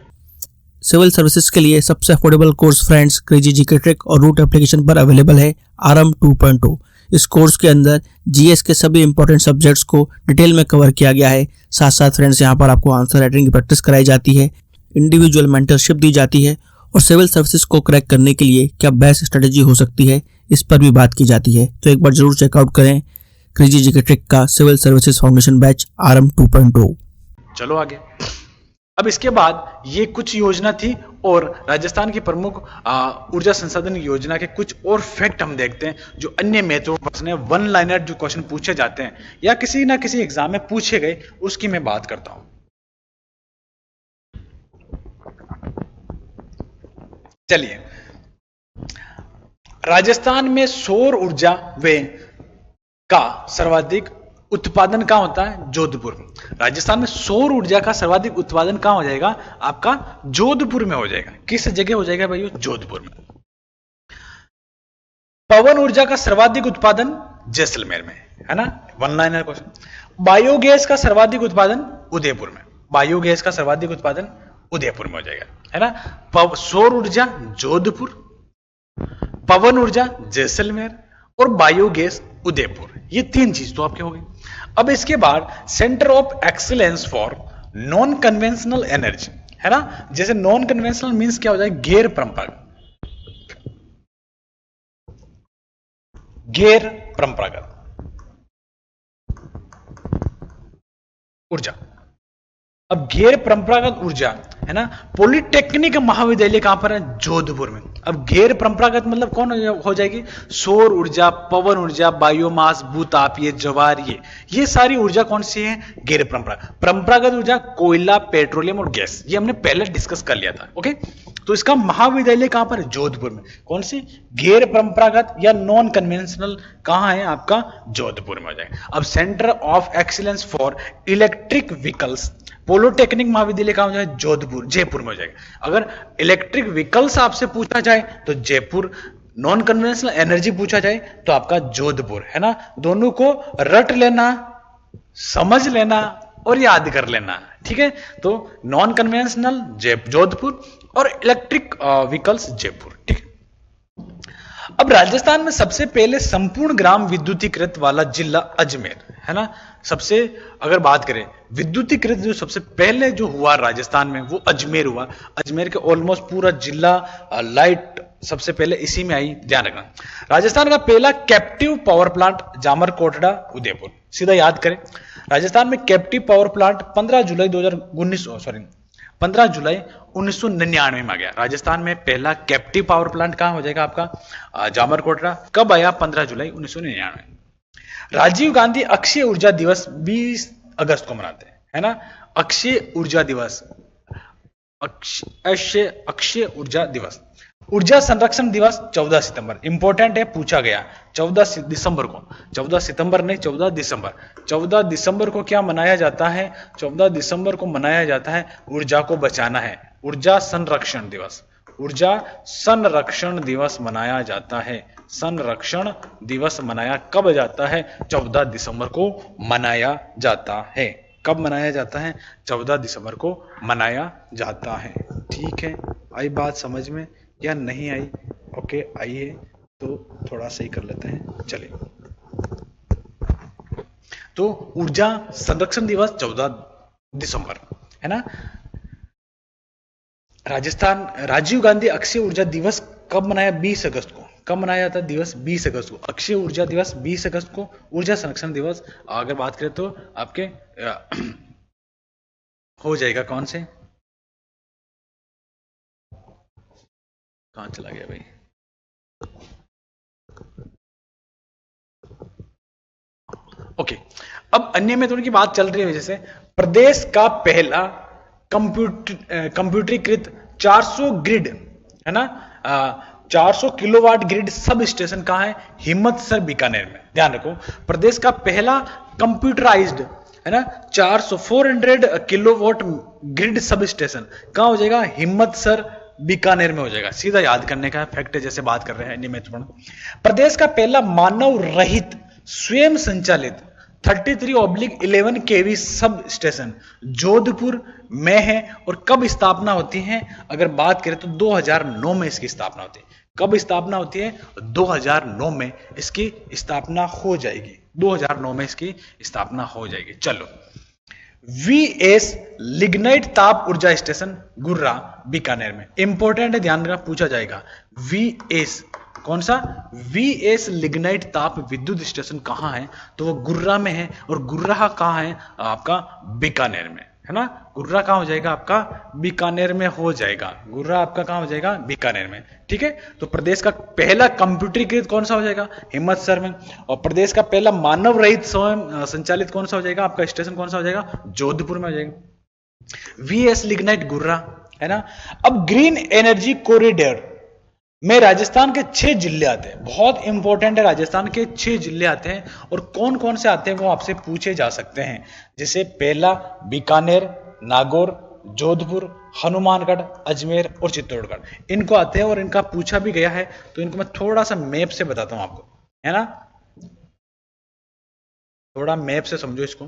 सिविल सर्विसेज के लिए सबसे affordable course friends crazy GK trick और रूट एप्लीकेशन पर अवेलेबल है आरएम 2.0। इस कोर्स के अंदर जीएस के सभी इंपॉर्टेंट सब्जेक्ट्स को डिटेल में कवर किया गया है। साथ साथ फ्रेंड्स यहाँ पर आपको आंसर राइटिंग की प्रैक्टिस कराई जाती है, इंडिविजुअल मेंटरशिप दी जाती है और सिविल सर्विसेज को क्रैक करने के लिए क्या बेस्ट स्ट्रेटेजी हो सकती है इस पर भी बात की जाती है। तो एक बार जरूर चेकआउट करें क्रेजी जीके ट्रिक का civil services foundation batch RM 2.0। चलो आगे। अब इसके बाद ये कुछ योजना थी और राजस्थान की प्रमुख ऊर्जा संसाधन योजना के कुछ और फैक्ट हम देखते हैं जो अन्य महत्वपूर्ण प्रश्न है, वन लाइनर जो क्वेश्चन पूछे जाते हैं या किसी ना किसी एग्जाम में पूछे गए, उसकी मैं बात करता हूं। चलिए, राजस्थान में सौर ऊर्जा वे का सर्वाधिक उत्पादन कहां होता है? जोधपुर में। राजस्थान में सौर ऊर्जा का सर्वाधिक उत्पादन कहां हो जाएगा? आपका जोधपुर में हो जाएगा। किस जगह हो जाएगा भाइयों? जोधपुर में। पवन ऊर्जा का सर्वाधिक उत्पादन जैसलमेर में, है ना, वन लाइनर क्वेश्चन। बायोगैस का सर्वाधिक उत्पादन उदयपुर में। बायोगैस का सर्वाधिक उत्पादन उदयपुर में हो जाएगा, है ना। सौर ऊर्जा जोधपुर, पवन ऊर्जा जैसलमेर और बायोगैस उदयपुर, ये तीन चीज तो आपके हो गई। अब इसके बाद centre of excellence for non conventional energy, है ना। जैसे नॉन कन्वेंशनल मींस क्या हो जाए? गैर परंपरागत, गैर परंपरागत ऊर्जा। अब गैर परंपरागत ऊर्जा, है ना, पॉलिटेक्निक महाविद्यालय कहां पर है? जोधपुर में। अब गैर परंपरागत मतलब कौन हो जाएगी? सौर ऊर्जा, पवन ऊर्जा, बायोमास, भूताप, ये ज्वार, ये सारी ऊर्जा कौन सी है? गैर परंपरागत। परंपरागत ऊर्जा कोयला, पेट्रोलियम और गैस, ये हमने पहले डिस्कस कर लिया था। ओके, तो इसका महाविद्यालय कहां पर है? जोधपुर में। कौन सी? गैर परंपरागत या नॉन कन्वेंशनल कहां है? आपका जोधपुर में हो जाएगा। अब centre of excellence for electric vehicles, polytechnic महाविद्यालय कहां हो जाएगा? जोधपुर, जयपुर में हो जाएगा। अगर इलेक्ट्रिक व्हीकल्स आपसे पूछा जाए तो जयपुर, नॉन कन्वेंशनल एनर्जी पूछा जाए तो आपका जोधपुर, है ना। दोनों को रट लेना, समझ लेना और याद कर लेना, ठीक है। तो नॉन कन्वेंशनल जोधपुर और इलेक्ट्रिक व्हीकल्स जयपुर, ठीक है। अब राजस्थान में सबसे पहले संपूर्ण ग्राम विद्युतीकृत वाला जिला अजमेर, है ना। सबसे अगर बात करें विद्युतीकृत जो सबसे पहले जो हुआ राजस्थान में वो अजमेर हुआ। अजमेर के ऑलमोस्ट पूरा जिला लाइट सबसे पहले इसी में आई, ध्यान रखना। राजस्थान का पहला captive power plant Jhamar Kotra Udaipur, सीधा याद करें। राजस्थान में कैप्टिव पावर प्लांट 15 जुलाई 1999 में आ गया। राजस्थान में पहला कैप्टिव पावर प्लांट कहां हो जाएगा? आपका जामर कोटड़ा। कब आया? 15 जुलाई 1999। राजीव गांधी अक्षय ऊर्जा दिवस 20 अगस्त को मनाते हैं, है ना। अक्षय ऊर्जा दिवस, अक्षय ऊर्जा दिवस। ऊर्जा संरक्षण दिवस 14 सितंबर, इंपॉर्टेंट है, पूछा गया 14 दिसंबर को। 14 सितंबर नहीं, 14 दिसंबर। 14 दिसंबर को क्या मनाया जाता है? 14 दिसंबर को मनाया जाता है ऊर्जा को बचाना है, ऊर्जा संरक्षण दिवस। ऊर्जा संरक्षण दिवस मनाया जाता है। संरक्षण दिवस मनाया कब जाता है? 14 दिसंबर को मनाया जाता है। कब मनाया जाता है? 14 दिसंबर को मनाया जाता है। ठीक है, आई बात समझ में या नहीं आई? ओके, आइए तो थोड़ा सही कर लेते हैं। चलिए, तो ऊर्जा संरक्षण दिवस 14 दिसंबर, है ना। राजस्थान राजीव गांधी अक्षय ऊर्जा दिवस कब मनाया? 20 अगस्त को। कब मनाया जाता है दिवस? 20 अगस्त को। अक्षय ऊर्जा दिवस 20 अगस्त को। ऊर्जा संरक्षण दिवस अगर बात करें तो आपके हो जाएगा कौन से? कहां चला गया भाई? ओके, अब अन्य मेथड की बात चल रही है। जैसे प्रदेश का पहला कंप्यूटरीकृत 400 ग्रिड, है ना, 400 किलोवाट ग्रिड सब स्टेशन कहां है? हिम्मतसर बीकानेर में। ध्यान रखो, प्रदेश का पहला कंप्यूटराइज्ड, है ना, 400 किलोवाट ग्रिड सब स्टेशन कहां हो जाएगा? हिम्मतसर बीकानेर में हो जाएगा। सीधा याद करने का फैक्ट है, जैसे बात कर रहे हैं महत्वपूर्ण। प्रदेश का पहला मानव रहित स्वयं संचालित 33/11 kV सब स्टेशन जोधपुर में है। और कब स्थापना होती है? अगर बात करें तो 2009 में इसकी स्थापना होती है। कब स्थापना होती है? 2009 में इसकी स्थापना हो जाएगी। 2009 में इसकी स्थापना हो जाएगी। चलो, वीएस लिग्नाइट ताप ऊर्जा स्टेशन गुर्रा बीकानेर में। इंपॉर्टेंट है, ध्यान रखना, पूछा जाएगा। वीएस कौन सा? वीएस लिग्नाइट ताप विद्युत स्टेशन कहां है? तो वो गुर्रा में है। और गुर्रा कहां है? आपका बीकानेर में, है ना। गुर्रा कहां हो जाएगा? आपका बीकानेर में हो जाएगा। गुर्रा आपका कहां हो जाएगा? बीकानेर में। ठीक है, तो प्रदेश का पहला कंप्यूटरीकृत कौन सा हो जाएगा? हिम्मतसर में। और प्रदेश का पहला मानव रहित स्वयं संचालित कौन सा हो जाएगा? आपका स्टेशन कौन सा हो जाएगा? जोधपुर में हो जाएगा। वीएस लिग्नाइट गुर्रा, है ना। अब ग्रीन एनर्जी कॉरिडोर में राजस्थान के 6 जिले आते हैं। बहुत इंपॉर्टेंट है, राजस्थान के 6 जिले आते हैं। और कौन कौन से आते हैं वो आपसे पूछे जा सकते हैं। जैसे पहला बीकानेर, नागौर, जोधपुर, हनुमानगढ़, अजमेर और चित्तौड़गढ़, इनको आते हैं। और इनका पूछा भी गया है, तो इनको मैं थोड़ा सा मैप से बताता हूं आपको, है ना। थोड़ा मैप से समझो इसको,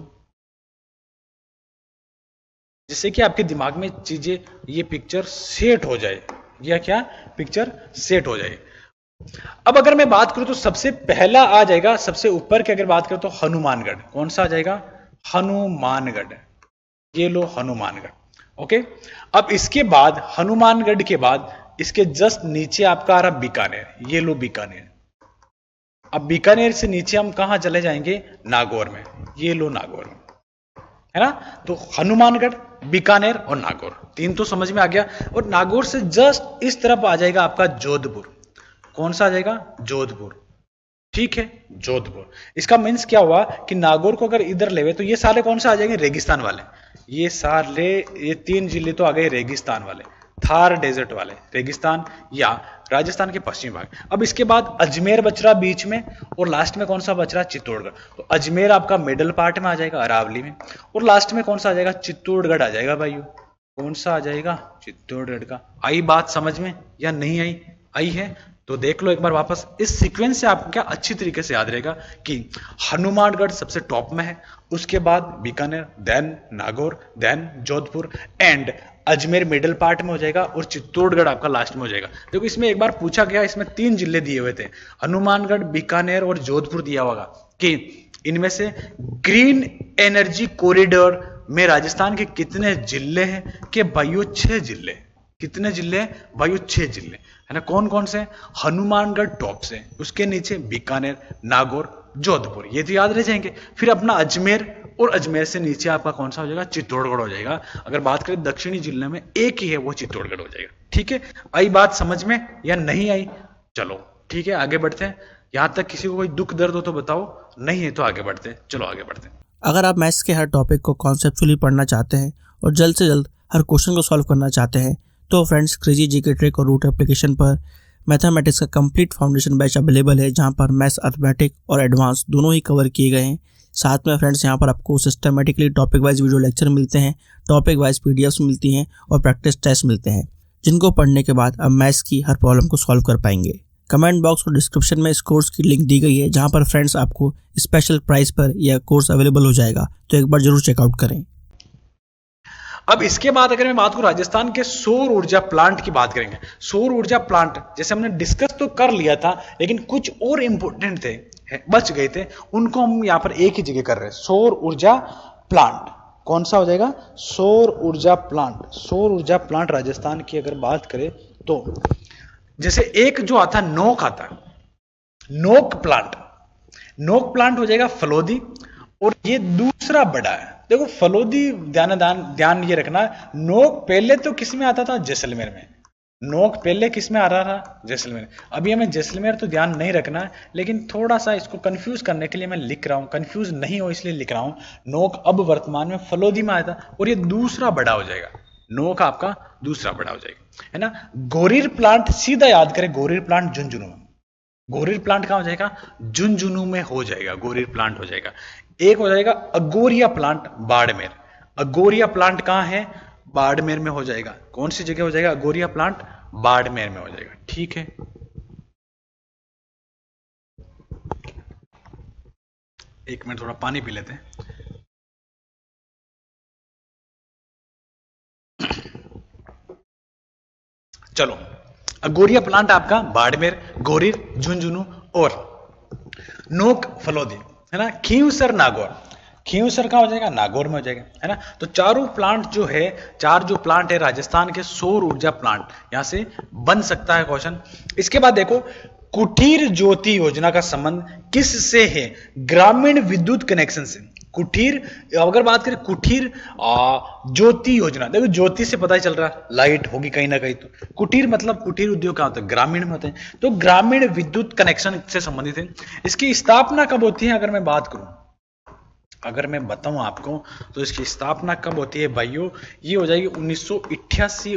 जिससे कि आपके दिमाग में चीजें, ये पिक्चर सेट हो जाए, या क्या पिक्चर सेट हो जाए। अब अगर मैं बात करूं तो सबसे पहला आ जाएगा, सबसे ऊपर की अगर बात करूं तो हनुमानगढ़। कौन सा आ जाएगा? हनुमानगढ़। ये लो हनुमानगढ़। ओके, अब इसके बाद हनुमानगढ़ के बाद इसके जस्ट नीचे आपका आ रहा बीकानेर। ये लो बीकानेर। अब बीकानेर से नीचे हम कहां चले जाएंगे? नागौर में। ये लो नागौर में, है ना। तो हनुमानगढ़, बीकानेर और नागौर, 3 तो समझ में आ गया। और नागौर से जस्ट इस तरफ आ जाएगा आपका जोधपुर। कौन सा आ जाएगा? जोधपुर। ठीक है, जोधपुर। इसका मीन्स क्या हुआ कि नागौर को अगर इधर लेवे तो ये सारे कौन सा आ जाएंगे? रेगिस्तान वाले। ये सारे, ये 3 जिले तो आ गए रेगिस्तान वाले, थार डेजर्ट वाले रेगिस्तान, या राजस्थान के पश्चिमी भाग। अब इसके बाद अजमेर बच रहा बीच में, और लास्ट में कौन सा बच रहा? चित्तौड़गढ़। तो अजमेर आपका मिडल पार्ट में आ जाएगा, अरावली में। और लास्ट में कौन सा आ जाएगा? चित्तौड़गढ़ आ जाएगा भाइयों। कौन सा आ जाएगा? चित्तौड़गढ़ का। आई बात समझ में या नहीं आई? आई है तो देख लो एक बार वापस। इस सीक्वेंस से आपको क्या अच्छी तरीके से याद रहेगा कि हनुमानगढ़ सबसे टॉप में है, उसके बाद Bikaner, then Nagaur, then Jodhpur, and Ajmer middle part में हो जाएगा, और चित्तौड़गढ़ आपका लास्ट में हो जाएगा। देखो इसमें एक बार पूछा गया, इसमें 3 जिले दिए हुए थे, हनुमानगढ़, बीकानेर और जोधपुर दिया होगा, कि इनमें से ग्रीन एनर्जी कॉरिडोर में राजस्थान के कितने जिले हैं? कि भाइयों 6 जिले। कितने जिले? भाइयों 6 जिले, है ना। कौन कौन से? हनुमानगढ़ टॉप से, उसके नीचे बीकानेर, नागौर, जोधपुर, ये तो याद रह जाएंगे। फिर अपना अजमेर, और अजमेर से नीचे आपका कौन सा हो जाएगा? चित्तौड़गढ़ हो जाएगा। अगर बात करें दक्षिणी जिले में एक ही है, वो चित्तौड़गढ़ हो जाएगा। ठीक है, आई बात समझ में या नहीं आई? चलो ठीक है, आगे बढ़ते हैं। यहां तक किसी को कोई दुख दर्द हो तो बताओ, नहीं है तो आगे बढ़ते हैं। चलो आगे बढ़ते हैं। अगर आप मैथ्स के हर टॉपिक को कॉन्सेप्चुअली पढ़ना चाहते हैं और जल्द से जल्द हर क्वेश्चन को सॉल्व करना चाहते हैं, तो फ्रेंड्स क्रेजी जीके ट्रिक और रूट एप्लीकेशन पर मैथमेटिक्स का कंप्लीट फाउंडेशन बैच अवेलेबल है, जहां पर मैथ्स, अर्थमेटिक और एडवांस दोनों ही कवर किए गए हैं। साथ में फ्रेंड्स यहाँ पर आपको systematically topic wise video lecture मिलते हैं, टॉपिक वाइज पीडीएफ्स मिलती हैं और प्रैक्टिस टेस्ट मिलते हैं, जिनको पढ़ने के बाद आप मैथ्स की हर प्रॉब्लम को सॉल्व कर पाएंगे। कमेंट बॉक्स और डिस्क्रिप्शन में इस कोर्स की लिंक दी गई है, जहां पर फ्रेंड्स आपको स्पेशल प्राइस पर यह कोर्स अवेलेबल हो जाएगा, तो एक बार जरूर चेकआउट करें। अब इसके बाद अगर मैं बात करूं राजस्थान के सौर ऊर्जा प्लांट की बात करेंगे। सौर ऊर्जा प्लांट जैसे हमने डिस्कस तो कर लिया था, लेकिन कुछ और इंपॉर्टेंट थे, बच गए थे, उनको हम यहां पर एक ही जगह कर रहे हैं। सौर ऊर्जा प्लांट कौन सा हो जाएगा? सौर ऊर्जा प्लांट। सौर ऊर्जा प्लांट राजस्थान की अगर बात करें तो जैसे एक जो आता नोक आता है, नोक प्लांट हो जाएगा फलोदी, और ये दूसरा बड़ा है। देखो फलोदी, ध्यान ये रखना, नोक पहले तो किस में आता था? जैसलमेर में। नोक पहले किस में आ रहा था? जैसलमेर। अभी हमें जैसलमेर तो ध्यान नहीं रखना है, लेकिन थोड़ा सा इसको कंफ्यूज करने के लिए मैं लिख रहा हूं, कंफ्यूज नहीं हो इसलिए लिख रहा हूं। नोक अब वर्तमान में फलोदी में आया था, और ये दूसरा बड़ा हो जाएगा। नोक आपका दूसरा बड़ा हो जाएगा, है ना। गोरीर प्लांट सीधा याद करें, गोरीर प्लांट झुंझुनू में। गोरीर प्लांट कहां हो जाएगा? झुंझुनू में हो जाएगा, गोरीर प्लांट हो जाएगा। एक हो जाएगा अगोरिया प्लांट, बाड़मेर। अगोरिया प्लांट कहां है? बाड़मेर में हो जाएगा। कौन सी जगह हो जाएगा? अगोरिया प्लांट बाड़मेर में हो जाएगा। ठीक है, एक मिनट थोड़ा पानी पी लेते हैं। चलो अगोरिया प्लांट आपका बाड़मेर, गोरीर, झुंझुनू और नोक फलोदी, है ना। खींवसर नागौर, खींवसर कहाँ हो जाएगा, नागौर में हो जाएगा, है ना। तो चारों प्लांट जो है, चार जो प्लांट है राजस्थान के सौर ऊर्जा प्लांट, यहां से बन सकता है क्वेश्चन। इसके बाद देखो, कुटीर ज्योति योजना का संबंध किससे है, ग्रामीण विद्युत कनेक्शन से। कुटीर, अगर बात करें कुटीर ज्योति योजना, देखो ज्योति से पता ही चल रहा है लाइट होगी कहीं ना कहीं, तो कुटीर मतलब कुटीर उद्योग क्या होता है, ग्रामीण में होते हैं, तो ग्रामीण विद्युत कनेक्शन से संबंधित है। इसकी स्थापना कब होती है, अगर मैं बात करूं, अगर मैं बताऊं आपको, तो इसकी स्थापना कब होती है भाइयों, ये हो जाएगी 1988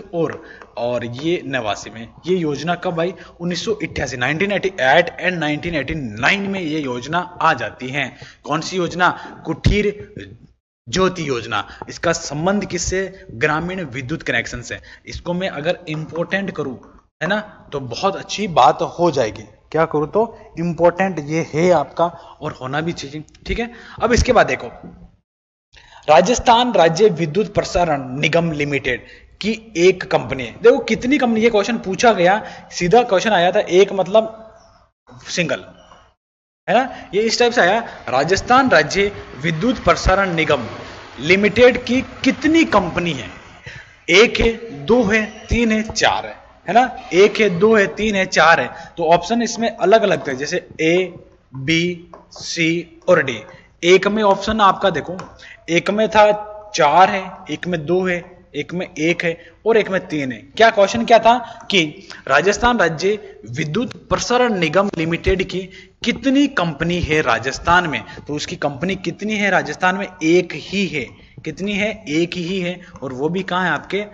और ये 89 में। ये योजना कब आई, 1988, 1988 एंड 1989 में ये योजना आ जाती है। कौन सी योजना, कुटीर ज्योति योजना। इसका संबंध किससे, ग्रामीण विद्युत कनेक्शन से। इसको मैं अगर इंपॉर्टेंट करूं, है ना, तो बहुत अच्छी बात हो जाएगी। क्या करूं, तो इंपॉर्टेंट ये है आपका और होना भी चाहिए, ठीक है। अब इसके बाद देखो, राजस्थान राज्य विद्युत प्रसारण निगम लिमिटेड की एक कंपनी है। देखो कितनी कंपनी, ये क्वेश्चन पूछा गया, सीधा क्वेश्चन आया था, एक मतलब सिंगल, है ना, ये इस टाइप से आया। राजस्थान राज्य विद्युत प्रसारण निगम लिमिटेड की कितनी कंपनी है, एक है, दो है, तीन है, चार है ना। एक है, दो है, तीन है, चार है, तो ऑप्शन इसमें अलग अलग थे, जैसे ए, बी, सी और डी। एक में ऑप्शन आपका देखो, एक में था चार है, एक में दो है, एक में एक है और एक में तीन है। क्या क्वेश्चन क्या था कि राजस्थान राज्य विद्युत प्रसारण निगम लिमिटेड की कितनी कंपनी है राजस्थान में, तो उसकी कंपनी कितनी है राजस्थान में, एक ही है। कितनी है, एक ही है, और वो भी कहाँ है, आपके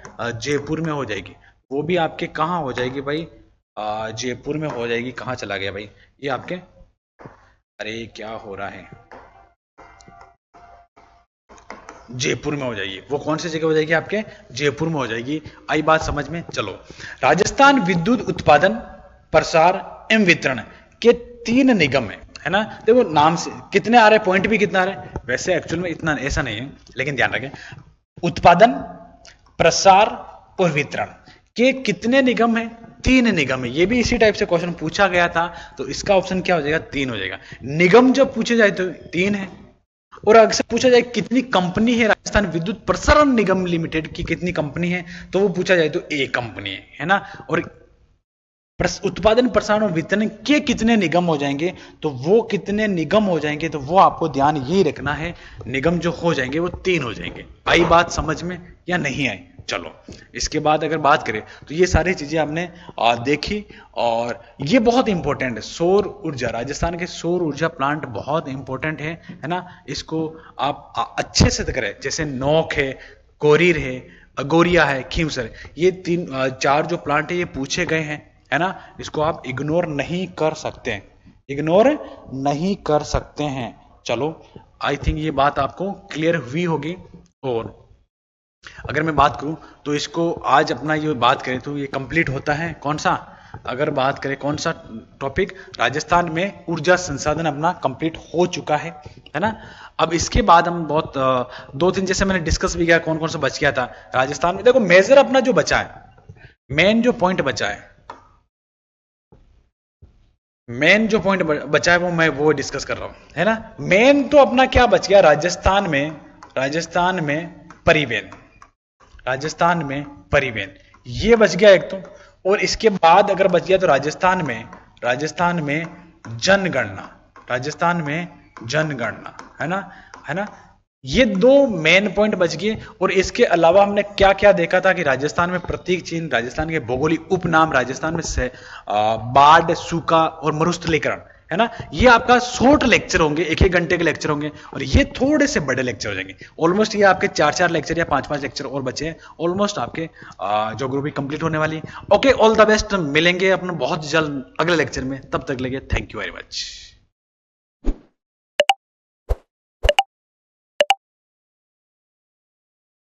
जयपुर में हो जाएगी। वो भी आपके कहाँ हो जाएगी भाई, जयपुर में हो जाएगी। कहाँ चला गया भाई ये आपके, अरे क्या हो रहा है, जयपुर में हो जाएगी। वो कौन सी जगह हो जाएगी, आपके जयपुर में हो जाएगी। आई बात समझ में, चलो। राजस्थान विद्युत उत्पादन, प्रसार एवं वितरण के तीन निगम है ना। देखो नाम से कितने आ रहे, पॉइंट भी कितना आ रहे हैं, वैसे एक्चुअल में इतना ऐसा नहीं है, लेकिन ध्यान रखें, उत्पादन, प्रसार और वितरण के कितने निगम है, तीन निगम है। ये भी इसी टाइप से क्वेश्चन पूछा गया था, तो इसका ऑप्शन क्या हो जाएगा, तीन हो जाएगा। निगम जब पूछे जाए तो तीन है, और अक्सर पूछा जाए कितनी कंपनी है राजस्थान विद्युत प्रसारण निगम लिमिटेड की कितनी कंपनी है, तो वो पूछा जाए तो एक कंपनी है ना। और उत्पादन, प्रसारण और वितरण के कितने निगम हो जाएंगे, तो वो कितने निगम हो जाएंगे, तो वो आपको ध्यान यही रखना है, निगम जो हो जाएंगे वो तीन हो जाएंगे। आई बात समझ में या नहीं आई, चलो। इसके बाद अगर बात करें तो ये सारी चीजें आपने देखी, और ये बहुत इंपॉर्टेंट है। सौर ऊर्जा, राजस्थान के सौर ऊर्जा प्लांट बहुत इंपॉर्टेंट है ना। इसको आप अच्छे से करें, जैसे नोक है, कोरीर है, अगोरिया है, खींवसर, ये तीन चार जो प्लांट है ये पूछे गए हैं, है ना। इसको आप इग्नोर नहीं कर सकते, इग्नोर नहीं कर सकते हैं। चलो, आई थिंक ये बात आपको क्लियर हुई होगी। और अगर मैं बात करूं तो इसको आज अपना ये बात करें तो ये कंप्लीट होता है कौन सा, अगर बात करें कौन सा टॉपिक, राजस्थान में ऊर्जा संसाधन अपना कंप्लीट हो चुका है ना। अब इसके बाद हम बहुत दो तीन, जैसे मैंने डिस्कस भी किया कौन कौन सा बच गया था राजस्थान में। देखो मेजर अपना जो बचा है, मेन जो पॉइंट बचा है, मेन जो पॉइंट बचा है वो डिस्कस कर रहा हूं, है ना। मेन तो अपना क्या बच गया राजस्थान में परिवहन, राजस्थान में परिवहन ये बच गया एक तो। और इसके बाद अगर बच गया तो राजस्थान में जनगणना, राजस्थान में जनगणना, है ना। ये दो मेन पॉइंट बच गए। और इसके अलावा हमने क्या क्या देखा था कि राजस्थान में प्रतीक चिन्ह, राजस्थान के भौगोलिक उपनाम, राजस्थान में से बाढ़, सूखा और मरुस्थलीकरण, है ना। ये आपका शॉर्ट लेक्चर होंगे, एक एक घंटे के लेक्चर होंगे, और ये थोड़े से बड़े लेक्चर हो जाएंगे। ऑलमोस्ट ये आपके 4-4 लेक्चर या 5-5 लेक्चर और बचे हैं, ऑलमोस्ट आपके ज्योग्राफी कंप्लीट होने वाली। ओके, ऑल द बेस्ट, मिलेंगे अपना बहुत जल्द अगले लेक्चर में, तब तक लगे, थैंक यू वेरी मच।